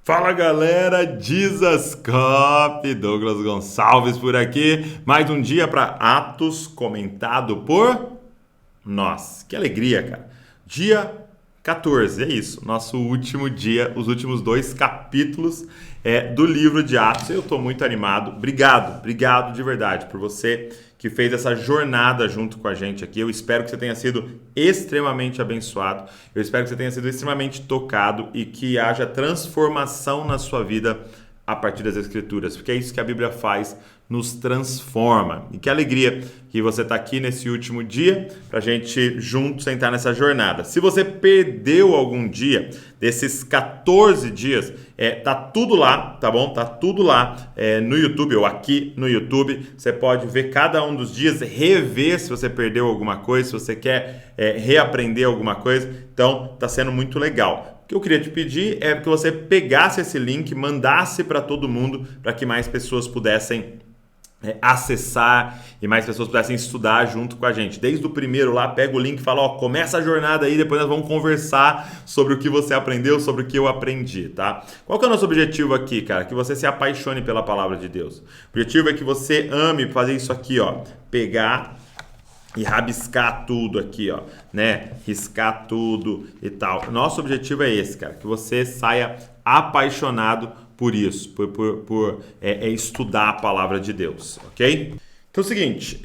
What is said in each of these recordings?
Fala galera, Dizascope, Douglas Gonçalves por aqui, mais um dia para Atos comentado por nós. Que alegria, cara. Dia 14, é isso, nosso último dia, os últimos dois capítulos do livro de Atos. Eu estou muito animado, obrigado de verdade por você que fez essa jornada junto com a gente aqui. Eu espero que você tenha sido extremamente abençoado, eu espero que você tenha sido extremamente tocado e que haja transformação na sua vida a partir das Escrituras, porque é isso que a Bíblia faz, nos transforma. E que alegria que você está aqui nesse último dia para a gente juntos entrar nessa jornada. Se você perdeu algum dia desses 14 dias, tá tudo lá, tá bom? Tá tudo lá no YouTube ou aqui no YouTube. Você pode ver cada um dos dias, rever se você perdeu alguma coisa, se você quer reaprender alguma coisa. Então, tá sendo muito legal. O que eu queria te pedir é que você pegasse esse link, mandasse para todo mundo, para que mais pessoas pudessem acessar e mais pessoas pudessem estudar junto com a gente. Desde o primeiro lá, pega o link e fala, começa a jornada aí, depois nós vamos conversar sobre o que você aprendeu, sobre o que eu aprendi, tá? Qual que é o nosso objetivo aqui, cara? Que você se apaixone pela palavra de Deus. O objetivo é que você ame fazer isso aqui, pegar e rabiscar tudo aqui, né? Riscar tudo e tal. Nosso objetivo é esse, cara, que você saia apaixonado por isso, por estudar a palavra de Deus, ok? Então é o seguinte,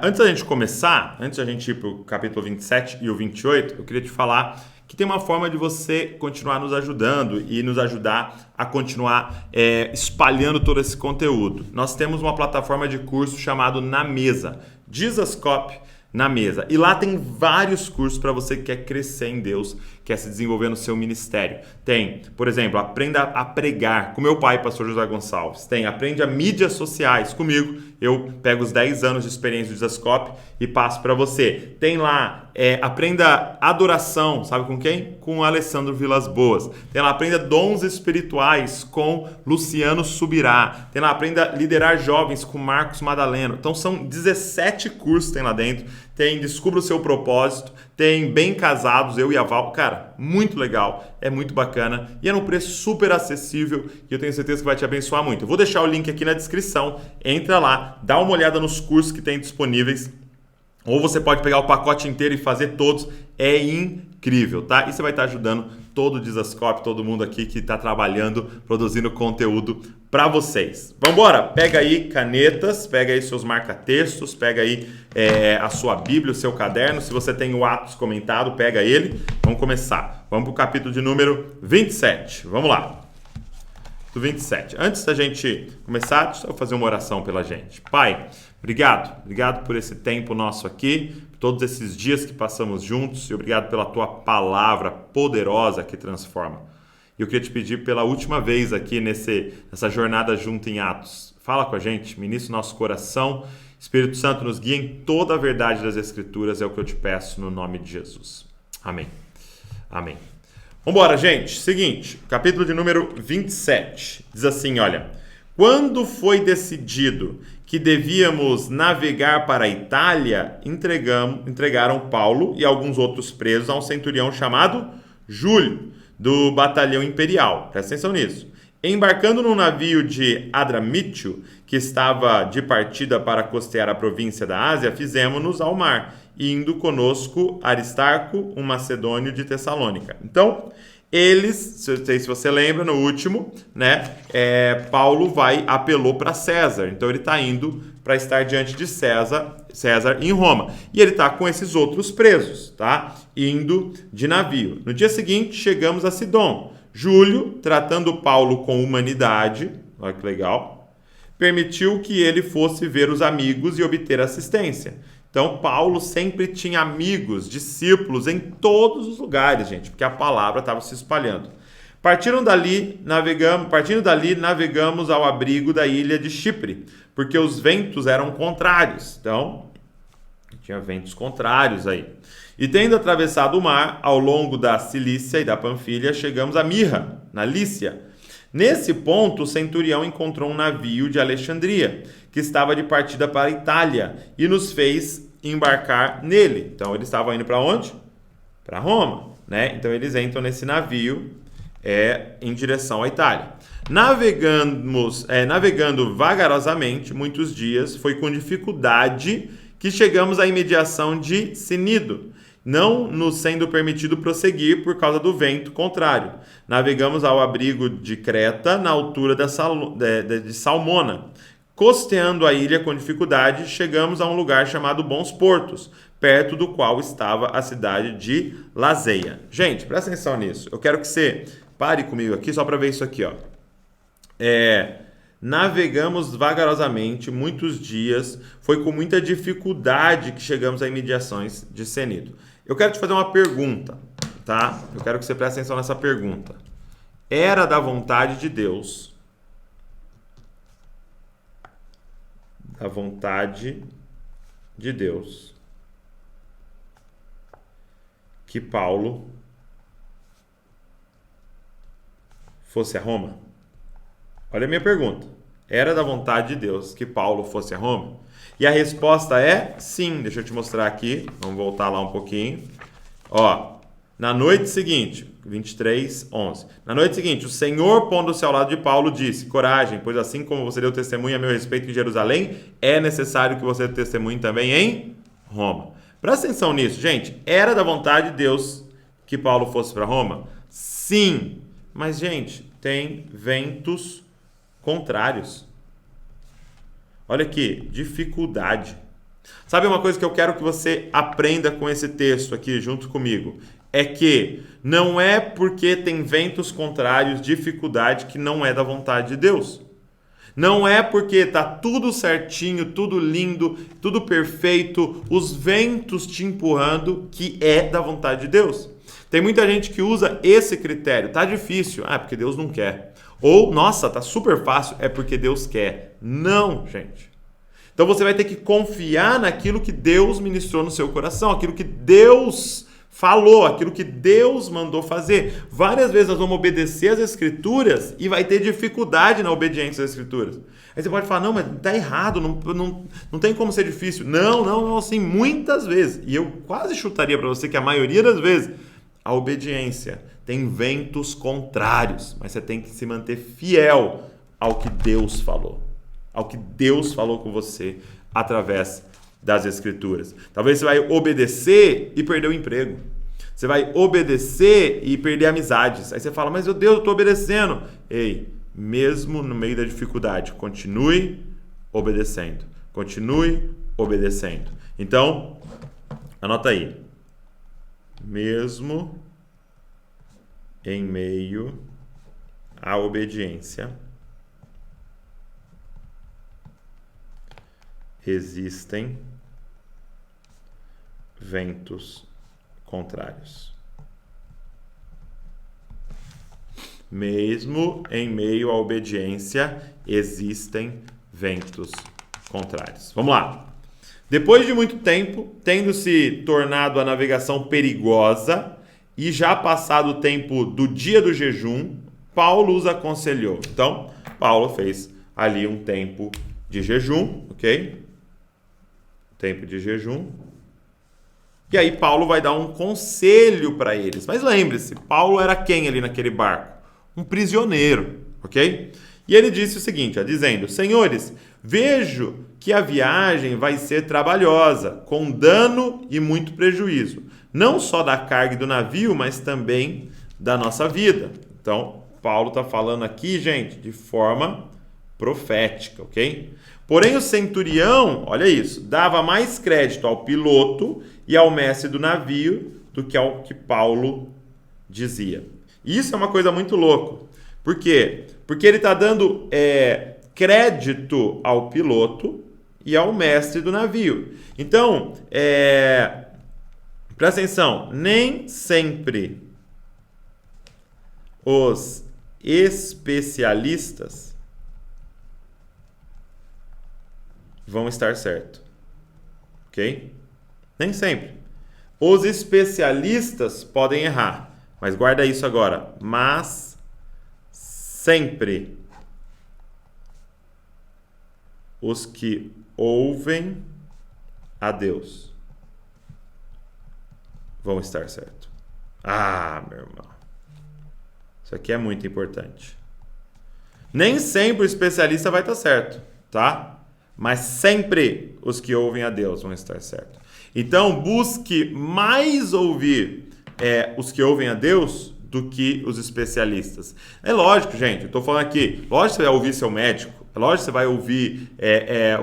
antes da gente começar, antes da gente ir para o capítulo 27 e o 28, eu queria te falar que tem uma forma de você continuar nos ajudando e nos ajudar a continuar espalhando todo esse conteúdo. Nós temos uma plataforma de curso chamado Na Mesa, Dizascope na Mesa. E lá tem vários cursos para você que quer crescer em Deus, quer se desenvolver no seu ministério. Tem, por exemplo, Aprenda a Pregar, com meu pai, pastor José Gonçalves. Tem, Aprende a Mídias Sociais, comigo. Eu pego os 10 anos de experiência do Dizascope e passo para você. Tem lá, Aprenda Adoração, sabe com quem? Com o Alessandro Vilas Boas. Tem lá, Aprenda Dons Espirituais, com Luciano Subirá. Tem lá, Aprenda a Liderar Jovens, com Marcos Madaleno. Então são 17 cursos que tem lá dentro. Tem Descubra o Seu Propósito, tem Bem Casados, eu e a Val. Cara, muito legal, é muito bacana e é num preço super acessível e eu tenho certeza que vai te abençoar muito. Eu vou deixar o link aqui na descrição, entra lá, dá uma olhada nos cursos que tem disponíveis. Ou você pode pegar o pacote inteiro e fazer todos. É incrível, tá? E você vai estar ajudando todo o Dizascope, todo mundo aqui que está trabalhando, produzindo conteúdo para vocês. Vamos embora? Pega aí canetas, pega aí seus marca-textos, pega aí a sua Bíblia, o seu caderno. Se você tem o Atos comentado, pega ele. Vamos começar. Vamos para o capítulo de número 27. Vamos lá. Do 27. Antes da gente começar, deixa eu fazer uma oração pela gente. Pai, obrigado por esse tempo nosso aqui, por todos esses dias que passamos juntos e obrigado pela tua palavra poderosa que transforma. E eu queria te pedir pela última vez aqui nessa jornada junto em Atos. Fala com a gente, ministra o nosso coração, Espírito Santo nos guia em toda a verdade das Escrituras, é o que eu te peço no nome de Jesus. Amém. Amém. Vambora, gente. Seguinte, capítulo de número 27. Diz assim, olha. Quando foi decidido que devíamos navegar para a Itália, entregaram Paulo e alguns outros presos a um centurião chamado Júlio, do batalhão imperial. Presta atenção nisso. Embarcando num navio de Adramítio, que estava de partida para costear a província da Ásia, fizemos-nos ao mar, indo conosco Aristarco, um macedônio de Tessalônica. Então, eles, não sei se você lembra, no último, né, Paulo apelou para César. Então, ele está indo para estar diante de César em Roma. E ele está com esses outros presos, tá? Indo de navio. No dia seguinte, chegamos a Sidom. Júlio, tratando Paulo com humanidade, olha que legal, permitiu que ele fosse ver os amigos e obter assistência. Então, Paulo sempre tinha amigos, discípulos em todos os lugares, gente, porque a palavra estava se espalhando. Partindo dali, navegamos ao abrigo da ilha de Chipre, porque os ventos eram contrários. Então, tinha ventos contrários aí. E tendo atravessado o mar, ao longo da Cilícia e da Panfilha, chegamos a Mirra, na Lícia. Nesse ponto, o centurião encontrou um navio de Alexandria, que estava de partida para a Itália, e nos fez embarcar nele. Então, eles estavam indo para onde? Para Roma, né? Então, eles entram nesse navio em direção à Itália. Navegando vagarosamente, muitos dias, foi com dificuldade que chegamos à imediação de Cnido, não nos sendo permitido prosseguir por causa do vento contrário. Navegamos ao abrigo de Creta, na altura de Salmona. Costeando a ilha com dificuldade, chegamos a um lugar chamado Bons Portos, perto do qual estava a cidade de Lazeia. Gente, presta atenção nisso. Eu quero que você pare comigo aqui só para ver isso aqui, ó. Navegamos vagarosamente muitos dias, foi com muita dificuldade que chegamos a imediações de Cnido. Eu quero te fazer uma pergunta, tá? Eu quero que você preste atenção nessa pergunta. Era da vontade de Deus, que Paulo fosse a Roma? Olha a minha pergunta. Era da vontade de Deus que Paulo fosse a Roma? E a resposta é sim. Deixa eu te mostrar aqui. Vamos voltar lá um pouquinho. Ó, na noite seguinte, 23:11. Na noite seguinte, o Senhor, pondo-se ao lado de Paulo, disse: coragem, pois assim como você deu testemunho a meu respeito em Jerusalém, é necessário que você dê testemunho também em Roma. Presta atenção nisso, gente. Era da vontade de Deus que Paulo fosse para Roma? Sim. Mas, gente, tem ventos contrários. Olha aqui, dificuldade. Sabe uma coisa que eu quero que você aprenda com esse texto aqui junto comigo? É que não é porque tem ventos contrários, dificuldade, que não é da vontade de Deus. Não é porque tá tudo certinho, tudo lindo, tudo perfeito, os ventos te empurrando, que é da vontade de Deus. Tem muita gente que usa esse critério. Tá difícil, é porque Deus não quer. Ou, nossa, tá super fácil, é porque Deus quer. Não, gente. Então você vai ter que confiar naquilo que Deus ministrou no seu coração, aquilo que Deus falou, aquilo que Deus mandou fazer. Várias vezes nós vamos obedecer às Escrituras e vai ter dificuldade na obediência às Escrituras. Aí você pode falar, não, mas tá errado, não tem como ser difícil. Não, sim, muitas vezes. E eu quase chutaria para você que a maioria das vezes a obediência tem ventos contrários, mas você tem que se manter fiel ao que Deus falou, ao que Deus falou com você através das Escrituras. Talvez você vai obedecer e perder o emprego. Você vai obedecer e perder amizades. Aí você fala, mas meu Deus, eu estou obedecendo. Ei, mesmo no meio da dificuldade, continue obedecendo. Continue obedecendo. Então, anota aí. Mesmo em meio à obediência, existem ventos contrários. Mesmo em meio à obediência, existem ventos contrários. Vamos lá. Depois de muito tempo, tendo se tornado a navegação perigosa e já passado o tempo do dia do jejum, Paulo os aconselhou. Então, Paulo fez ali um tempo de jejum, ok? Tempo de jejum. E aí Paulo vai dar um conselho para eles. Mas lembre-se, Paulo era quem ali naquele barco? Um prisioneiro, ok? E ele disse o seguinte, dizendo, senhores, vejo que a viagem vai ser trabalhosa, com dano e muito prejuízo, não só da carga do navio, mas também da nossa vida. Então, Paulo está falando aqui, gente, de forma profética, ok? Porém, o centurião, olha isso, dava mais crédito ao piloto e ao mestre do navio do que ao que Paulo dizia. Isso é uma coisa muito louca. Por quê? Porque ele está dando crédito ao piloto e ao mestre do navio. Então, presta atenção, nem sempre os especialistas vão estar certos. Ok? Nem sempre. Os especialistas podem errar. Mas guarda isso agora. Mas sempre os que ouvem a Deus vão estar certos. Ah, meu irmão. Isso aqui é muito importante. Nem sempre o especialista vai estar certo, tá? Mas sempre os que ouvem a Deus vão estar certos. Então, busque mais ouvir os que ouvem a Deus do que os especialistas. É lógico, gente, eu estou falando aqui, lógico que você vai ouvir seu médico, é lógico que você vai ouvir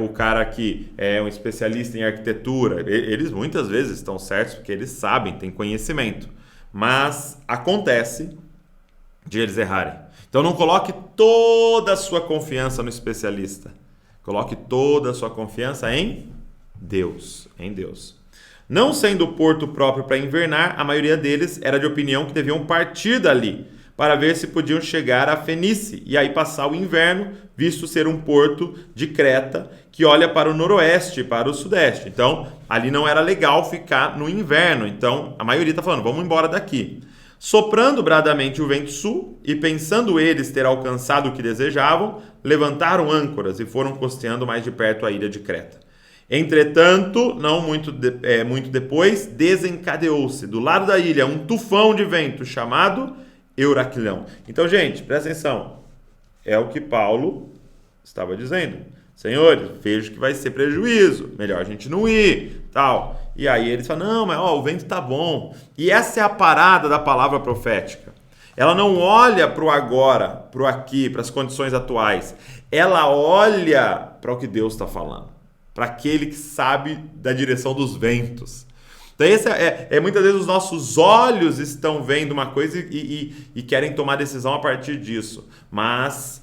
o cara que é um especialista em arquitetura. Eles muitas vezes estão certos porque eles sabem, têm conhecimento. Mas acontece de eles errarem. Então não coloque toda a sua confiança no especialista. Coloque toda a sua confiança em Deus. Em Deus. Não sendo o porto próprio para invernar, a maioria deles era de opinião que deviam partir dali para ver se podiam chegar a Fenícia e aí passar o inverno, visto ser um porto de Creta que olha para o noroeste, para o sudeste. Então, ali não era legal ficar no inverno. Então, a maioria está falando, vamos embora daqui. Soprando bradamente o vento sul e pensando eles ter alcançado o que desejavam, levantaram âncoras e foram costeando mais de perto a ilha de Creta. Entretanto, não muito depois, desencadeou-se do lado da ilha um tufão de vento chamado Euraclão. Então, gente, presta atenção. É o que Paulo estava dizendo. Senhores, vejo que vai ser prejuízo. Melhor a gente não ir, tal. E aí eles falam, não, mas o vento tá bom. E essa é a parada da palavra profética. Ela não olha para o agora, para o aqui, para as condições atuais. Ela olha para o que Deus está falando. Para aquele que sabe da direção dos ventos. Então, muitas vezes os nossos olhos estão vendo uma coisa e querem tomar decisão a partir disso. Mas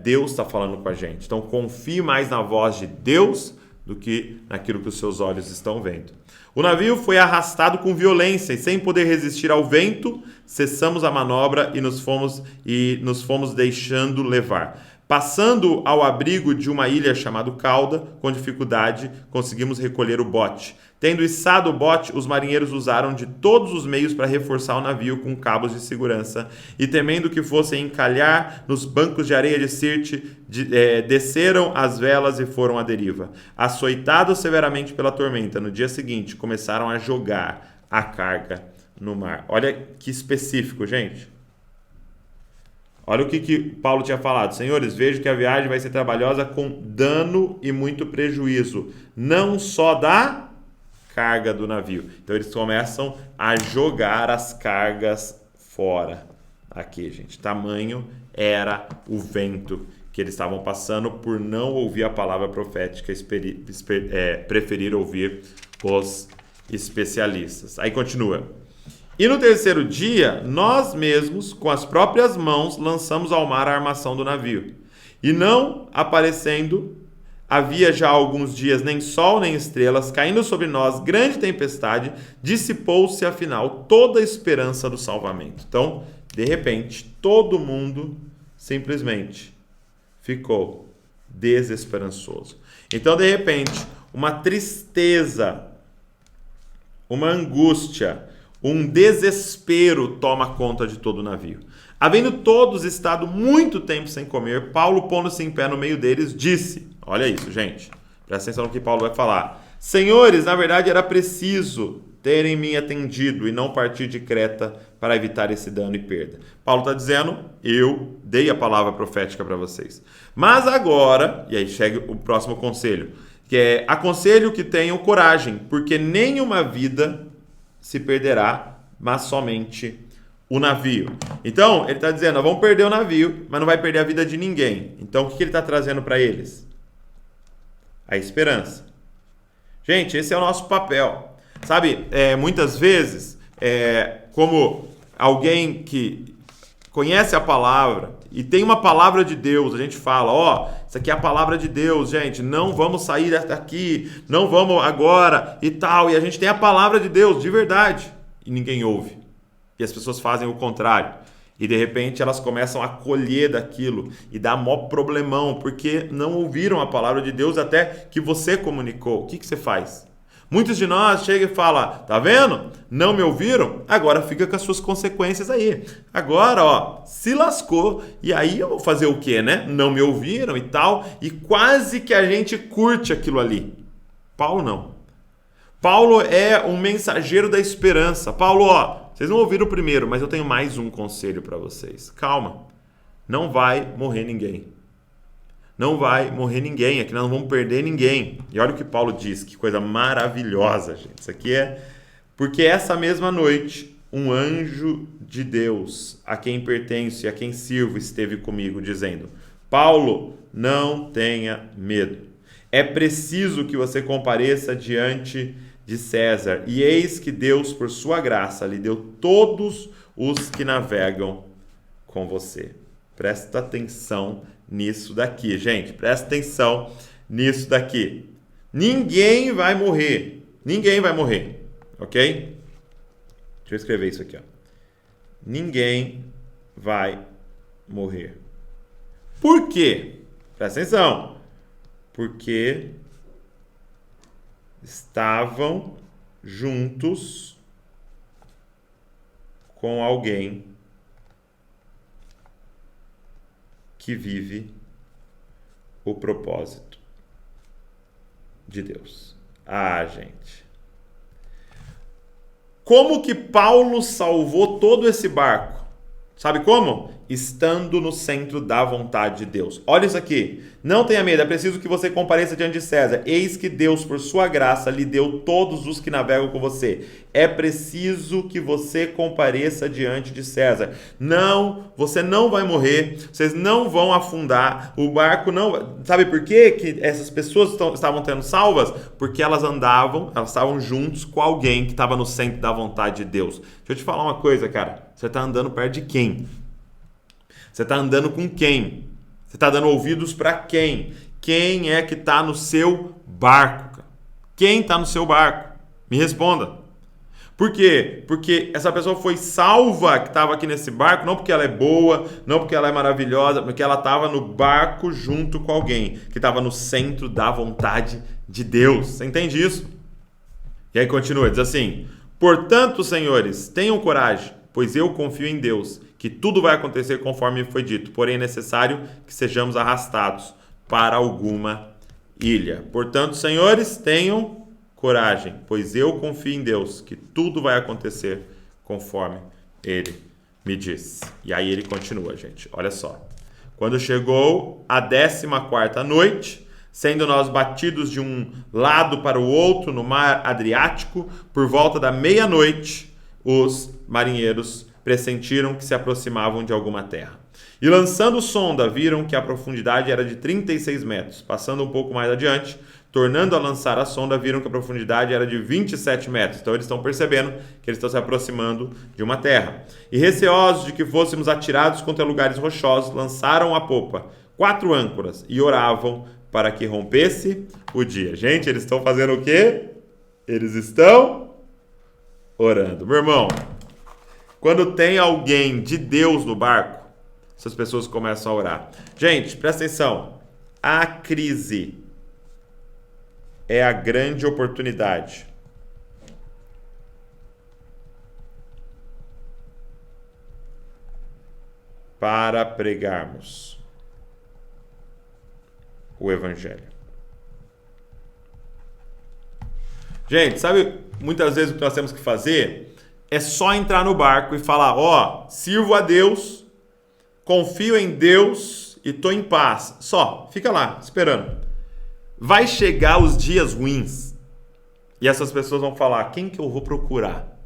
Deus está falando com a gente. Então, confie mais na voz de Deus do que naquilo que os seus olhos estão vendo. O navio foi arrastado com violência e, sem poder resistir ao vento, cessamos a manobra e nos fomos deixando levar. Passando ao abrigo de uma ilha chamada Cauda, com dificuldade conseguimos recolher o bote. Tendo içado o bote, os marinheiros usaram de todos os meios para reforçar o navio com cabos de segurança e, temendo que fossem encalhar nos bancos de areia de Sirte, desceram as velas e foram à deriva. Açoitados severamente pela tormenta, no dia seguinte começaram a jogar a carga no mar. Olha que específico, gente. Olha o que Paulo tinha falado. Senhores, vejo que a viagem vai ser trabalhosa com dano e muito prejuízo. Não só da carga do navio. Então eles começam a jogar as cargas fora. Aqui, gente. Tamanho era o vento que eles estavam passando por não ouvir a palavra profética, preferir ouvir os especialistas. Aí continua. E no terceiro dia, nós mesmos, com as próprias mãos, lançamos ao mar a armação do navio. E não aparecendo, havia já alguns dias nem sol nem estrelas, caindo sobre nós grande tempestade, dissipou-se afinal toda a esperança do salvamento. Então, de repente, todo mundo simplesmente ficou desesperançoso. Então, de repente, uma tristeza, uma angústia, um desespero toma conta de todo o navio. Havendo todos estado muito tempo sem comer, Paulo, pondo-se em pé no meio deles, disse, olha isso, gente, presta atenção no que Paulo vai falar. Senhores, na verdade era preciso terem me atendido e não partir de Creta para evitar esse dano e perda. Paulo está dizendo, eu dei a palavra profética para vocês. Mas agora, e aí chega o próximo conselho, que é, aconselho que tenham coragem, porque nenhuma vida se perderá, mas somente o navio. Então, ele está dizendo, vamos perder o navio, mas não vai perder a vida de ninguém. Então, o que ele está trazendo para eles? A esperança. Gente, esse é o nosso papel. Sabe, muitas vezes, como alguém que conhece a palavra e tem uma palavra de Deus, a gente fala, isso aqui é a palavra de Deus, gente, não vamos sair daqui, não vamos agora e tal, e a gente tem a palavra de Deus, de verdade, e ninguém ouve. E as pessoas fazem o contrário. E de repente elas começam a colher daquilo e dá mó problemão, porque não ouviram a palavra de Deus até que você comunicou. O que você faz? Muitos de nós chegam e falam, tá vendo? Não me ouviram? Agora fica com as suas consequências aí. Agora, se lascou. E aí eu vou fazer o quê, né? Não me ouviram e tal. E quase que a gente curte aquilo ali. Paulo não. Paulo é um mensageiro da esperança. Paulo, vocês não ouviram o primeiro, mas eu tenho mais um conselho para vocês. Calma, não vai morrer ninguém. Não vai morrer ninguém, aqui nós não vamos perder ninguém. E olha o que Paulo diz, que coisa maravilhosa, gente. Isso aqui é... Porque essa mesma noite, um anjo de Deus, a quem pertenço e a quem sirvo, esteve comigo, dizendo: Paulo, não tenha medo. É preciso que você compareça diante de César. E eis que Deus, por sua graça, lhe deu todos os que navegam com você. Presta atenção nisso daqui, gente. Presta atenção nisso daqui. Ninguém vai morrer. Ninguém vai morrer. Ok? Deixa eu escrever isso aqui, ó. Ninguém vai morrer. Por quê? Presta atenção. Porque estavam juntos com alguém que vive o propósito de Deus. Ah, gente. Como que Paulo salvou todo esse barco? Sabe como? Estando no centro da vontade de Deus. Olha isso aqui. Não tenha medo, é preciso que você compareça diante de César. Eis que Deus, por sua graça, lhe deu todos os que navegam com você. É preciso que você compareça diante de César. Não, você não vai morrer, vocês não vão afundar, o barco não... Sabe por quê que essas pessoas estavam tendo salvas? Porque elas estavam juntos com alguém que estava no centro da vontade de Deus. Deixa eu te falar uma coisa, cara. Você está andando perto de quem? Você está andando com quem? Você está dando ouvidos para quem? Quem é que está no seu barco? Cara? Quem está no seu barco? Me responda. Por quê? Porque essa pessoa foi salva que estava aqui nesse barco, não porque ela é boa, não porque ela é maravilhosa, porque ela estava no barco junto com alguém que estava no centro da vontade de Deus. Você entende isso? E aí continua, diz assim: portanto, senhores, tenham coragem, pois eu confio em Deus, que tudo vai acontecer conforme foi dito, porém é necessário que sejamos arrastados para alguma ilha. Portanto, senhores, tenham coragem, pois eu confio em Deus, que tudo vai acontecer conforme Ele me diz. E aí ele continua, gente, olha só. Quando chegou a 14ª noite, sendo nós batidos de um lado para o outro no mar Adriático, por volta da meia-noite, os marinheiros pressentiram que se aproximavam de alguma terra. E lançando sonda, viram que a profundidade era de 36 metros. Passando um pouco mais adiante, tornando a lançar a sonda, viram que a profundidade era de 27 metros. Então eles estão percebendo que eles estão se aproximando de uma terra. E receosos de que fôssemos atirados contra lugares rochosos, lançaram à popa 4 âncoras e oravam para que rompesse o dia. Gente, eles estão fazendo o quê? Eles estão orando. Meu irmão, quando tem alguém de Deus no barco, essas pessoas começam a orar. Gente, presta atenção. A crise é a grande oportunidade para pregarmos o Evangelho. Gente, sabe muitas vezes o que nós temos que fazer é só entrar no barco e falar: ó, sirvo a Deus, confio em Deus e tô em paz. Só, fica lá, esperando. Vai chegar os dias ruins e essas pessoas vão falar: quem que eu vou procurar?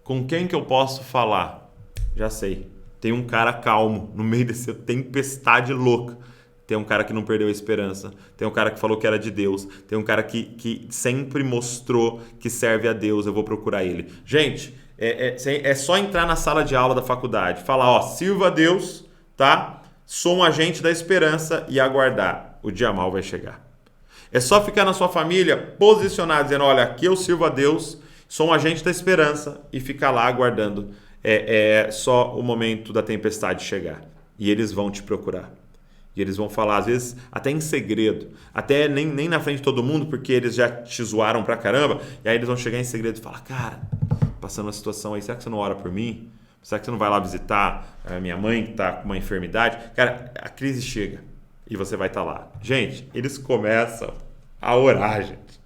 Com quem que eu posso falar? Já sei, tem um cara calmo no meio dessa tempestade louca. Tem um cara que não perdeu a esperança. Tem um cara que falou que era de Deus. Tem um cara que sempre mostrou que serve a Deus. Eu vou procurar ele. Gente, é só entrar na sala de aula da faculdade. Falar, ó, sirva a Deus, tá? Sou um agente da esperança e aguardar. O dia mal vai chegar. É só ficar na sua família posicionado, dizendo, olha, aqui eu sirvo a Deus, sou um agente da esperança e ficar lá aguardando só o momento da tempestade chegar. E eles vão te procurar. E eles vão falar, às vezes, até em segredo. Até nem na frente de todo mundo, porque eles já te zoaram pra caramba. E aí eles vão chegar em segredo e falar, cara, passando uma situação aí, será que você não ora por mim? Será que você não vai lá visitar a minha mãe que tá com uma enfermidade? Cara, a crise chega e você vai estar lá. Gente, eles começam a orar, gente.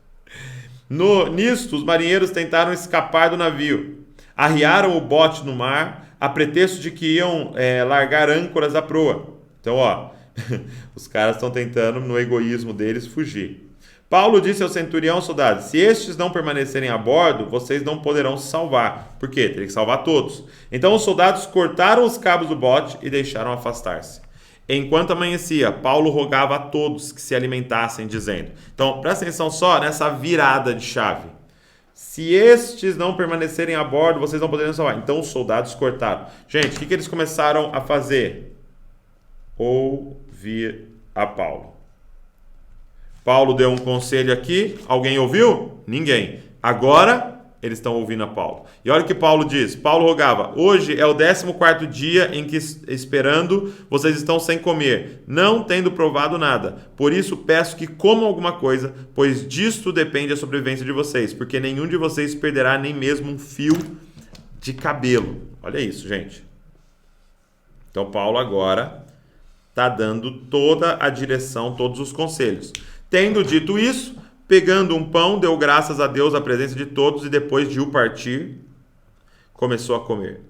Nisto, os marinheiros tentaram escapar do navio. Arriaram o bote no mar, a pretexto de que iam largar âncoras à proa. Então, ó, os caras estão tentando, no egoísmo deles, fugir. Paulo disse ao centurião, soldados, se estes não permanecerem a bordo, vocês não poderão se salvar. Por quê? Teria que salvar todos. Então os soldados cortaram os cabos do bote e deixaram afastar-se. Enquanto amanhecia, Paulo rogava a todos que se alimentassem, dizendo... Então, presta atenção só nessa virada de chave. Se estes não permanecerem a bordo, vocês não poderão se salvar. Então os soldados cortaram. Gente, o que eles começaram a fazer? Ouvir a Paulo. Paulo deu um conselho aqui, alguém ouviu? Ninguém. Agora, eles estão ouvindo a Paulo. E olha o que Paulo diz. Paulo rogava, hoje é o 14º dia em que, esperando, vocês estão sem comer, não tendo provado nada. Por isso, peço que comam alguma coisa, pois disto depende a sobrevivência de vocês, porque nenhum de vocês perderá nem mesmo um fio de cabelo. Olha isso, gente. Então, Paulo agora está dando toda a direção, todos os conselhos. Tendo dito isso, pegando um pão, deu graças a Deus à presença de todos e depois de o partir, começou a comer.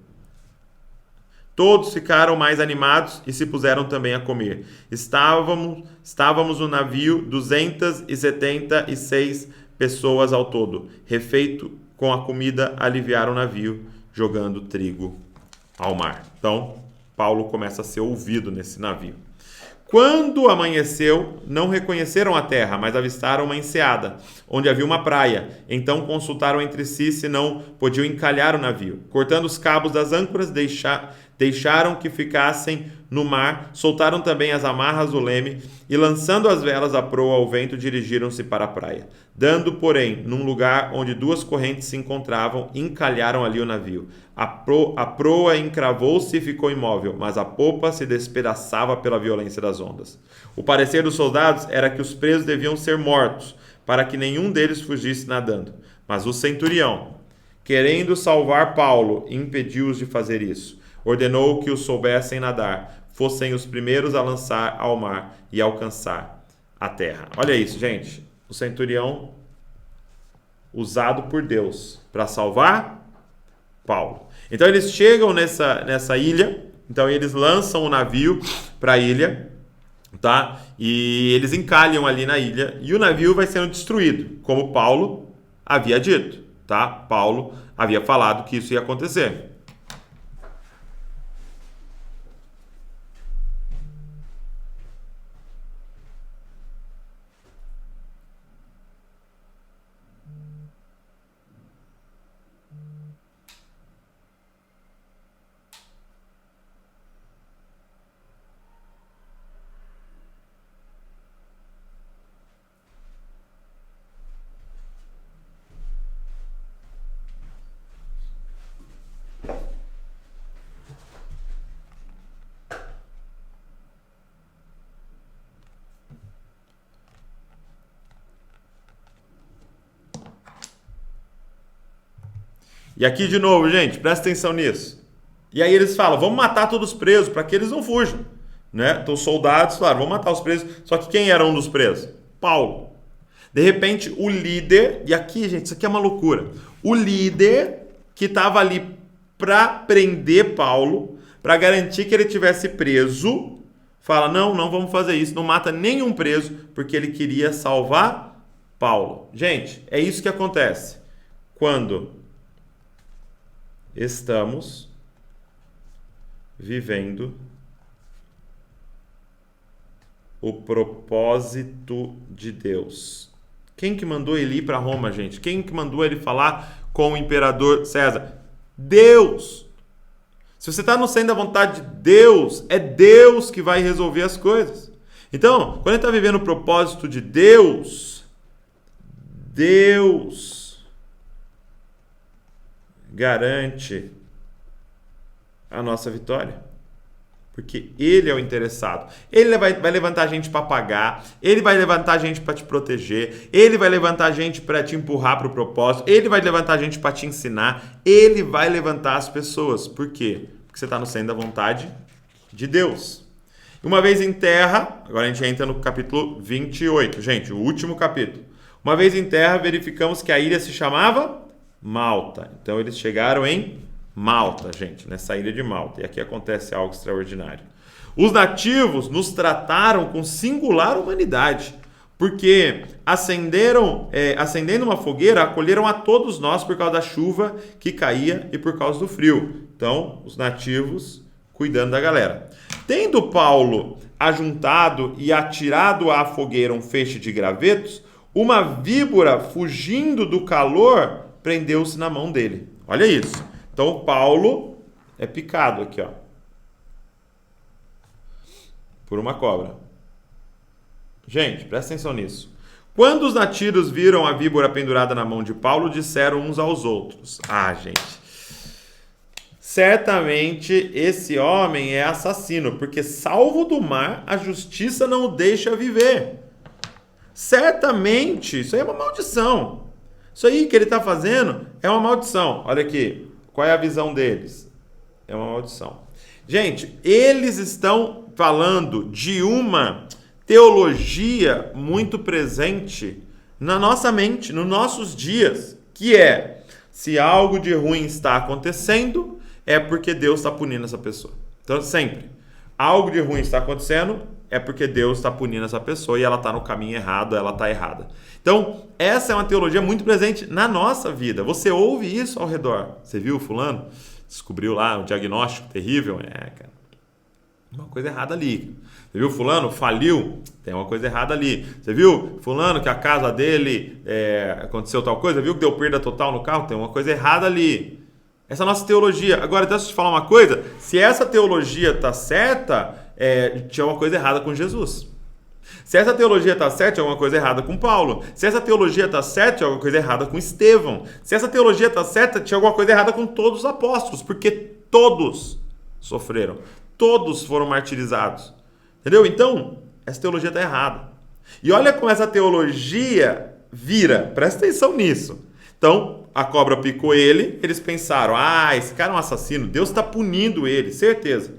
Todos ficaram mais animados e se puseram também a comer. Estávamos no navio 276 pessoas ao todo. Refeito com a comida, aliviaram o navio, jogando trigo ao mar. Então, Paulo começa a ser ouvido nesse navio. Quando amanheceu, não reconheceram a terra, mas avistaram uma enseada, onde havia uma praia. Então consultaram entre si se não podiam encalhar o navio. Cortando os cabos das âncoras, deixaram que ficassem no mar, soltaram também as amarras do leme e, lançando as velas à proa ao vento, dirigiram-se para a praia. Dando, porém, num lugar onde duas correntes se encontravam, encalharam ali o navio. A proa encravou-se e ficou imóvel, mas a popa se despedaçava pela violência das ondas. O parecer dos soldados era que os presos deviam ser mortos, para que nenhum deles fugisse nadando. Mas o centurião, querendo salvar Paulo, impediu-os de fazer isso. Ordenou que os soubessem nadar, fossem os primeiros a lançar ao mar e alcançar a terra. Olha isso, gente. O centurião usado por Deus para salvar Paulo. Então eles chegam nessa ilha, então eles lançam o navio para a ilha, tá? E eles encalham ali na ilha e o navio vai sendo destruído, como Paulo havia dito, tá? Paulo havia falado que isso ia acontecer. E aqui de novo, gente, presta atenção nisso. E aí eles falam, vamos matar todos os presos para que eles não fujam. Né? Então os soldados falaram, vamos matar os presos. Só que quem era um dos presos? Paulo. De repente o líder, e aqui, gente, isso aqui é uma loucura. O líder que estava ali para prender Paulo, para garantir que ele tivesse preso, fala, não vamos fazer isso, não mata nenhum preso, porque ele queria salvar Paulo. Gente, é isso que acontece quando estamos vivendo o propósito de Deus. Quem que mandou ele ir para Roma, gente? Quem que mandou ele falar com o imperador César? Deus! Se você está no centro da vontade de Deus, é Deus que vai resolver as coisas. Então, quando ele está vivendo o propósito de Deus, Deus garante a nossa vitória. Porque Ele é o interessado. Ele vai levantar gente para pagar, Ele vai levantar gente para te proteger, Ele vai levantar gente para te empurrar para o propósito, Ele vai levantar gente para te ensinar, Ele vai levantar as pessoas. Por quê? Porque você está no centro da vontade de Deus. Uma vez em terra, agora a gente entra no capítulo 28, gente, o último capítulo. Uma vez em terra, verificamos que a ilha se chamava Malta. Então eles chegaram em Malta, gente, nessa ilha de Malta. E aqui acontece algo extraordinário. Os nativos nos trataram com singular humanidade, porque acendendo uma fogueira, acolheram a todos nós por causa da chuva que caía e por causa do frio. Então, os nativos cuidando da galera. Tendo Paulo ajuntado e atirado à fogueira um feixe de gravetos, uma víbora, fugindo do calor, prendeu-se na mão dele. Olha isso. Então, Paulo é picado aqui, ó, por uma cobra. Gente, presta atenção nisso. Quando os nativos viram a víbora pendurada na mão de Paulo, disseram uns aos outros: ah, gente, certamente esse homem é assassino, porque salvo do mar, a justiça não o deixa viver. Certamente, isso aí é uma maldição. Isso aí que ele está fazendo é uma maldição. Olha aqui, qual é a visão deles? É uma maldição. Gente, eles estão falando de uma teologia muito presente na nossa mente, nos nossos dias, que é: se algo de ruim está acontecendo, é porque Deus está punindo essa pessoa. Então, sempre, algo de ruim está acontecendo, é porque Deus está punindo essa pessoa e ela está no caminho errado, ela está errada. Então, essa é uma teologia muito presente na nossa vida. Você ouve isso ao redor. Você viu fulano? Descobriu lá um diagnóstico terrível? Cara, uma coisa errada ali. Você viu fulano? Faliu? Tem uma coisa errada ali. Você viu fulano que a casa dele aconteceu tal coisa? Viu que deu perda total no carro? Tem uma coisa errada ali. Essa é a nossa teologia. Agora, deixa eu te falar uma coisa. Se essa teologia está certa, tinha uma coisa errada com Jesus. Se essa teologia está certa, tinha alguma coisa errada com Paulo. Se essa teologia está certa, tinha alguma coisa errada com Estevão. Se essa teologia está certa, tinha alguma coisa errada com todos os apóstolos, porque todos sofreram. Todos foram martirizados. Entendeu? Então, essa teologia está errada. E olha como essa teologia vira. Presta atenção nisso. Então, a cobra picou ele, eles pensaram: ah, esse cara é um assassino, Deus está punindo ele, certeza.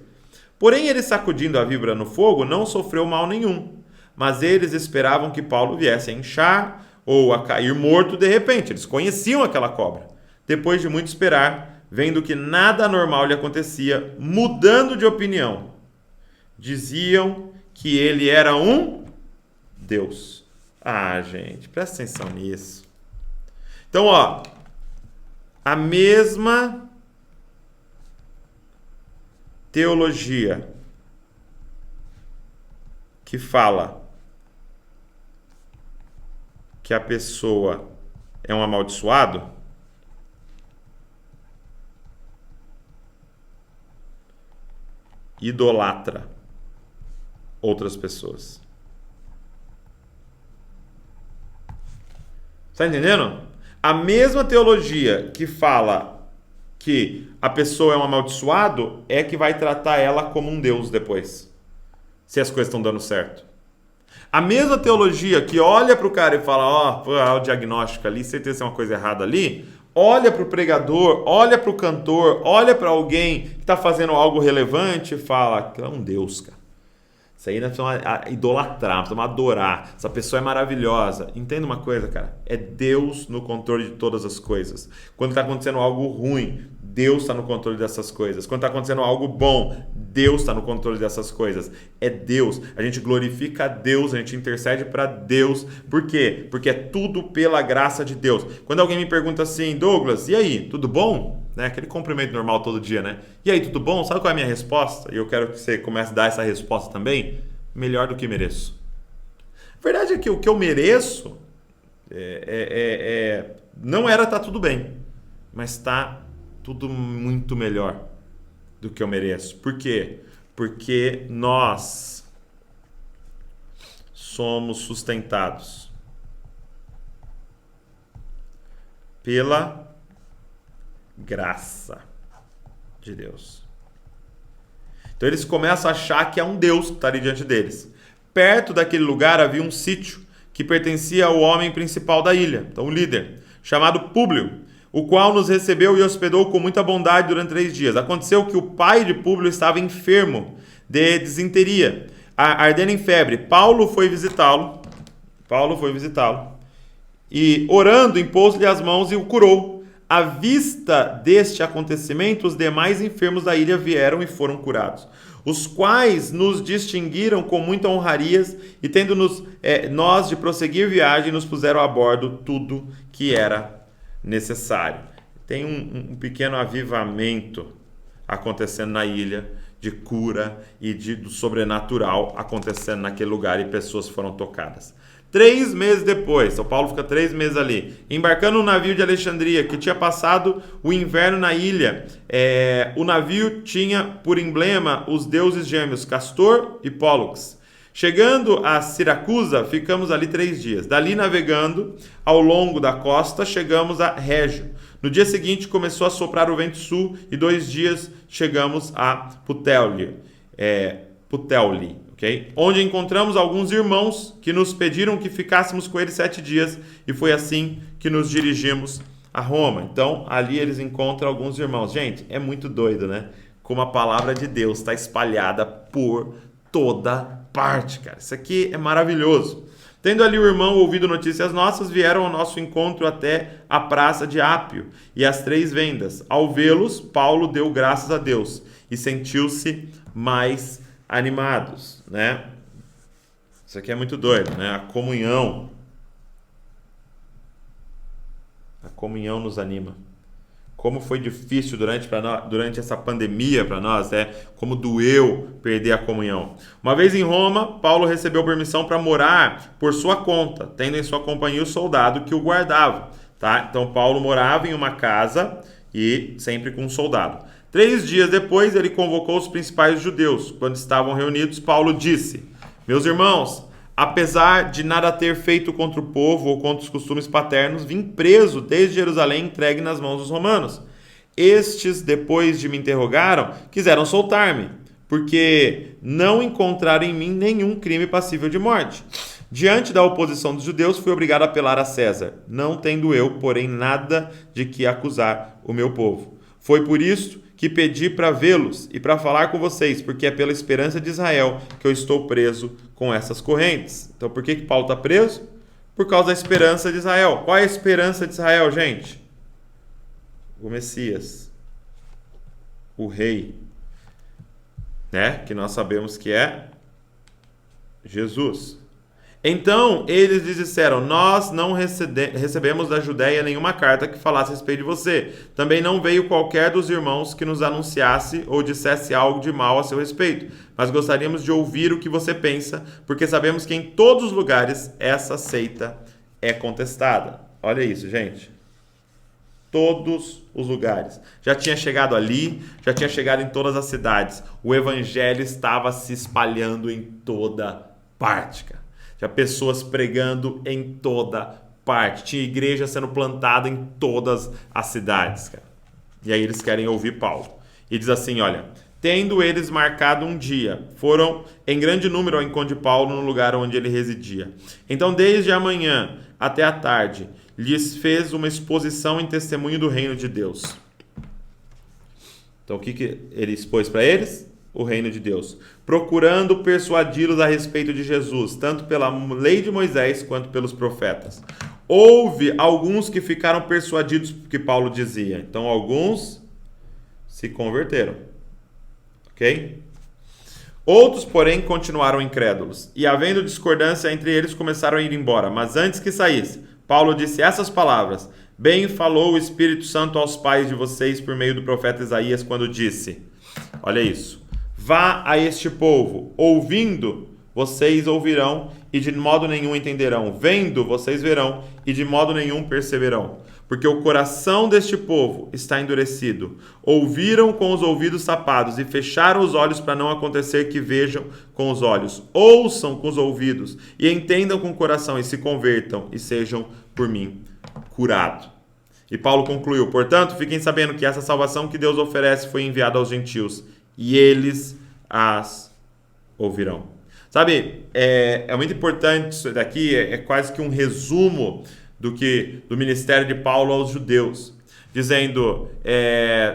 Porém, ele, sacudindo a víbora no fogo, não sofreu mal nenhum. Mas eles esperavam que Paulo viesse a inchar ou a cair morto de repente. Eles conheciam aquela cobra. Depois de muito esperar, vendo que nada anormal lhe acontecia, mudando de opinião, diziam que ele era um Deus. Ah, gente, presta atenção nisso. Então, ó, a mesma teologia que fala que a pessoa é um amaldiçoado, idolatra outras pessoas. Está entendendo? A mesma teologia que fala que a pessoa é um amaldiçoado é que vai tratar ela como um Deus depois, se as coisas estão dando certo. A mesma teologia que olha para o cara e fala: ó, o diagnóstico ali, certeza tem uma coisa errada ali, olha para o pregador, olha para o cantor, olha para alguém que está fazendo algo relevante e fala: que é um Deus, cara. Isso aí nós precisamos idolatrar, nós precisamos adorar. Essa pessoa é maravilhosa. Entenda uma coisa, cara. É Deus no controle de todas as coisas. Quando está acontecendo algo ruim, Deus está no controle dessas coisas. Quando está acontecendo algo bom, Deus está no controle dessas coisas. É Deus. A gente glorifica a Deus, a gente intercede para Deus. Por quê? Porque é tudo pela graça de Deus. Quando alguém me pergunta assim: Douglas, e aí, tudo bom? Aquele cumprimento normal todo dia, né? E aí, tudo bom? Sabe qual é a minha resposta? E eu quero que você comece a dar essa resposta também. Melhor do que mereço. A verdade é que o que eu mereço não era estar tudo bem, mas está tudo muito melhor do que eu mereço. Por quê? Porque nós somos sustentados pela graça de Deus. Então eles começam a achar que é um Deus que está ali diante deles. Perto daquele lugar havia um sítio que pertencia ao homem principal da ilha, então o líder, chamado Públio, o qual nos recebeu e hospedou com muita bondade durante 3 dias. Aconteceu que o pai de Públio estava enfermo de disenteria, ardendo em febre. Paulo foi visitá-lo e, orando, impôs-lhe as mãos e o curou. À vista deste acontecimento, os demais enfermos da ilha vieram e foram curados, os quais nos distinguiram com muita honrarias e tendo-nos nós de prosseguir viagem, nos puseram a bordo tudo que era necessário. Tem um pequeno avivamento acontecendo na ilha, de cura e do sobrenatural acontecendo naquele lugar, e pessoas foram tocadas. 3 meses depois, São Paulo fica 3 meses ali, embarcando no navio de Alexandria, que tinha passado o inverno na ilha. O navio tinha por emblema os deuses gêmeos Castor e Pólux. Chegando a Siracusa, ficamos ali 3 dias. Dali, navegando ao longo da costa, chegamos a Régio. No dia seguinte, começou a soprar o vento sul e 2 dias chegamos a Puteoli, okay? Onde encontramos alguns irmãos que nos pediram que ficássemos com eles 7 dias, e foi assim que nos dirigimos a Roma. Então, ali eles encontram alguns irmãos. Gente, é muito doido, né? Como a palavra de Deus está espalhada por toda parte, cara. Isso aqui é maravilhoso. Tendo ali o irmão ouvido notícias nossas, vieram ao nosso encontro até a praça de Ápio e as 3 vendas. Ao vê-los, Paulo deu graças a Deus e sentiu-se mais animados, né? Isso aqui é muito doido, né? A comunhão nos anima. Como foi difícil durante essa pandemia para nós, né? Como doeu perder a comunhão. Uma vez em Roma, Paulo recebeu permissão para morar por sua conta, tendo em sua companhia o soldado que o guardava, tá? Então Paulo morava em uma casa e sempre com um soldado. 3 dias depois, ele convocou os principais judeus. Quando estavam reunidos, Paulo disse: meus irmãos, apesar de nada ter feito contra o povo ou contra os costumes paternos, vim preso desde Jerusalém, entregue nas mãos dos romanos. Estes, depois de me interrogaram, quiseram soltar-me, porque não encontraram em mim nenhum crime passível de morte. Diante da oposição dos judeus, fui obrigado a apelar a César, não tendo eu, porém, nada de que acusar o meu povo. Foi por isso que pedi para vê-los e para falar com vocês, porque é pela esperança de Israel que eu estou preso com essas correntes. Então, por que Paulo está preso? Por causa da esperança de Israel. Qual é a esperança de Israel, gente? O Messias, o Rei, né? Que nós sabemos que é Jesus. Então, eles lhes disseram: nós não recebemos da Judéia nenhuma carta que falasse a respeito de você. Também não veio qualquer dos irmãos que nos anunciasse ou dissesse algo de mal a seu respeito. Mas gostaríamos de ouvir o que você pensa, porque sabemos que em todos os lugares essa seita é contestada. Olha isso, gente. Todos os lugares. Já tinha chegado ali, já tinha chegado em todas as cidades. O evangelho estava se espalhando em toda parte, cara. Tinha pessoas pregando em toda parte. Tinha igreja sendo plantada em todas as cidades, cara. E aí eles querem ouvir Paulo. E diz assim, olha: tendo eles marcado um dia, foram em grande número ao encontro de Paulo no lugar onde ele residia. Então, desde a manhã até a tarde, lhes fez uma exposição em testemunho do reino de Deus. Então, o que ele expôs para eles? O reino de Deus, procurando persuadi-los a respeito de Jesus, tanto pela lei de Moisés quanto pelos profetas. Houve alguns que ficaram persuadidos porque Paulo dizia. Então, alguns se converteram. Ok? Outros, porém, continuaram incrédulos. E, havendo discordância entre eles, começaram a ir embora. Mas antes que saísse, Paulo disse essas palavras: bem falou o Espírito Santo aos pais de vocês por meio do profeta Isaías, quando disse... Olha isso. Vá a este povo, ouvindo, vocês ouvirão e de modo nenhum entenderão. Vendo, vocês verão e de modo nenhum perceberão. Porque o coração deste povo está endurecido. Ouviram com os ouvidos tapados e fecharam os olhos para não acontecer que vejam com os olhos. Ouçam com os ouvidos e entendam com o coração e se convertam e sejam por mim curados. E Paulo concluiu: portanto, fiquem sabendo que essa salvação que Deus oferece foi enviada aos gentios e eles as ouvirão. Sabe, é muito importante isso daqui, é quase que um resumo do ministério de Paulo aos judeus, dizendo,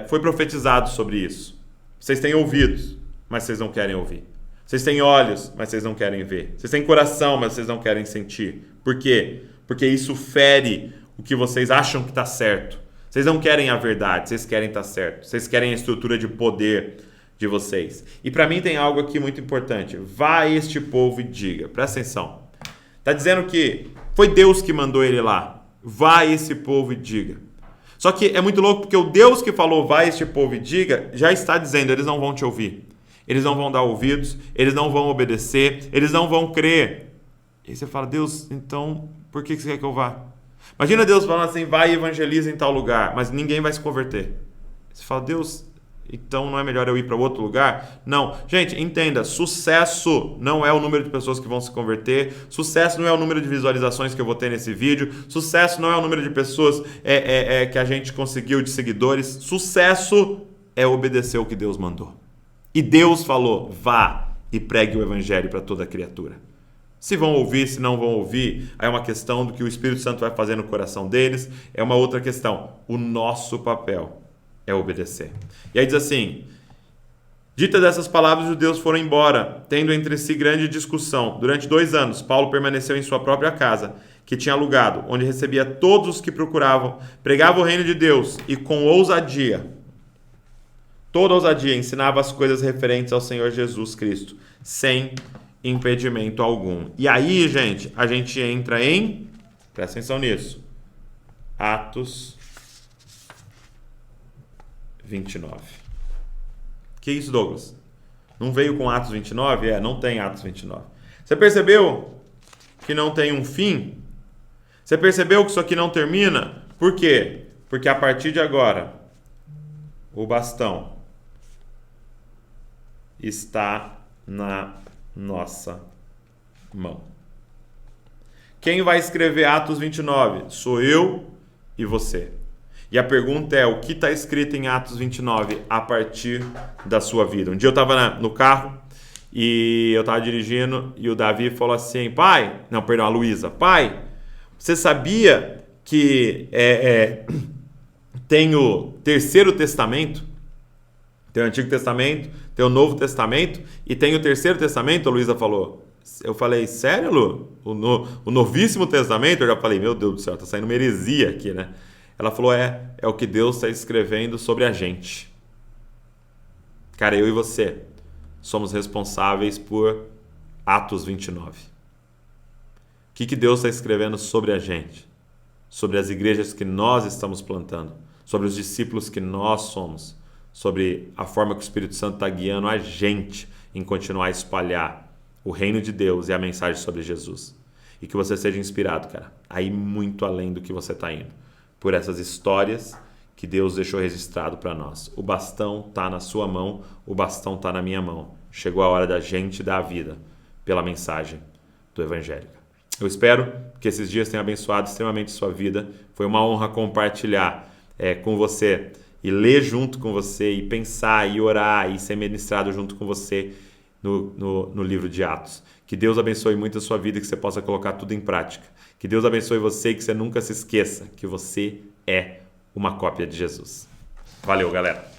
foi profetizado sobre isso. Vocês têm ouvidos, mas vocês não querem ouvir. Vocês têm olhos, mas vocês não querem ver. Vocês têm coração, mas vocês não querem sentir. Por quê? Porque isso fere o que vocês acham que está certo. Vocês não querem a verdade, vocês querem estar certo. Vocês querem a estrutura de poder de vocês. E para mim tem algo aqui muito importante. Vá a este povo e diga. Presta atenção. Está dizendo que foi Deus que mandou ele lá. Vá a esse povo e diga. Só que é muito louco porque o Deus que falou vá a este povo e diga, já está dizendo, eles não vão te ouvir. Eles não vão dar ouvidos, eles não vão obedecer, eles não vão crer. E aí você fala, Deus, então por que você quer que eu vá? Imagina Deus falando assim, vai e evangeliza em tal lugar, mas ninguém vai se converter. Você fala, Deus, então não é melhor eu ir para outro lugar? Não. Gente, entenda, sucesso não é o número de pessoas que vão se converter, sucesso não é o número de visualizações que eu vou ter nesse vídeo, sucesso não é o número de pessoas que a gente conseguiu de seguidores, sucesso é obedecer o que Deus mandou. E Deus falou, vá e pregue o evangelho para toda criatura. Se vão ouvir, se não vão ouvir, aí é uma questão do que o Espírito Santo vai fazer no coração deles, é uma outra questão. O nosso papel é obedecer. E aí diz assim, ditas essas palavras, os judeus foram embora, tendo entre si grande discussão. Durante 2 anos, Paulo permaneceu em sua própria casa, que tinha alugado, onde recebia todos os que procuravam, pregava o reino de Deus e com ousadia, toda ousadia, ensinava as coisas referentes ao Senhor Jesus Cristo, sem impedimento algum. E aí, gente, a gente entra em, presta atenção nisso, Atos 29. Que isso, Douglas? Não veio com Atos 29? Não tem Atos 29. Você percebeu que não tem um fim? Você percebeu que isso aqui não termina? Por quê? Porque a partir de agora, o bastão está na nossa mão. Quem vai escrever Atos 29? Sou eu e você. E a pergunta é, o que está escrito em Atos 29 a partir da sua vida? Um dia eu estava no carro e eu estava dirigindo e o Davi falou assim, a Luísa, pai, você sabia que tem o Terceiro Testamento? Tem o Antigo Testamento, tem o Novo Testamento e tem o Terceiro Testamento, a Luísa falou. Eu falei, sério, Lu? O Novíssimo Testamento? Eu já falei, meu Deus do céu, tá saindo uma heresia aqui, né? Ela falou, é o que Deus está escrevendo sobre a gente. Cara, eu e você somos responsáveis por Atos 29. O que Deus está escrevendo sobre a gente? Sobre as igrejas que nós estamos plantando, sobre os discípulos que nós somos, sobre a forma que o Espírito Santo está guiando a gente em continuar a espalhar o reino de Deus e a mensagem sobre Jesus. E que você seja inspirado, cara, a ir muito além do que você está indo, por essas histórias que Deus deixou registrado para nós. O bastão está na sua mão, o bastão está na minha mão. Chegou a hora da gente dar a vida pela mensagem do Evangelho. Eu espero que esses dias tenham abençoado extremamente sua vida. Foi uma honra compartilhar com você e ler junto com você, e pensar, e orar, e ser ministrado junto com você no livro de Atos. Que Deus abençoe muito a sua vida e que você possa colocar tudo em prática. Que Deus abençoe você e que você nunca se esqueça que você é uma cópia de Jesus. Valeu, galera!